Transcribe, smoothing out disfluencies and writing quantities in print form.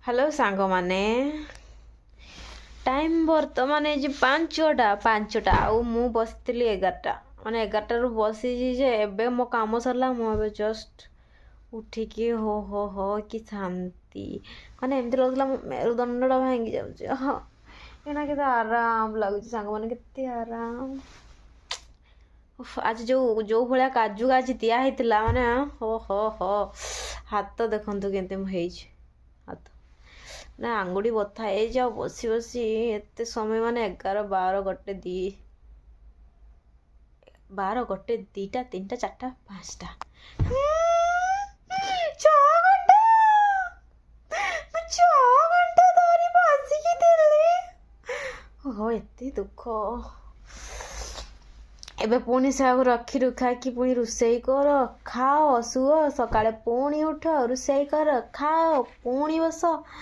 hello सांग माने time बर्तमान ये पांचटा आउ मु बसती 11टा माने 11टारू बसी जे एबे मो काम सरला मु एबे जस्ट उठिकी हो कि शांति माने एमती लगला मेरुदंडटा भांगी जाउची एना केते आराम लगुच सांग माने केते आराम आज जो भाया काजू गाजी दिया होता माने हो हाथ देखु केमती मुझे हाथ ना आंगुठी बथा है जाओ बसी बसी एते समय माने 11 12 गोटे 12 गोटे 2टा 3टा 4टा 5टा 6 घंटा धरी बसिकी दिल्ली हो एते दुख एबे पुणी से रखी रुखा कि पुणी रोषेई कर खाओ शुओ सकाଳେ पुणी उठ रोषेई कर खाओ पुणी बस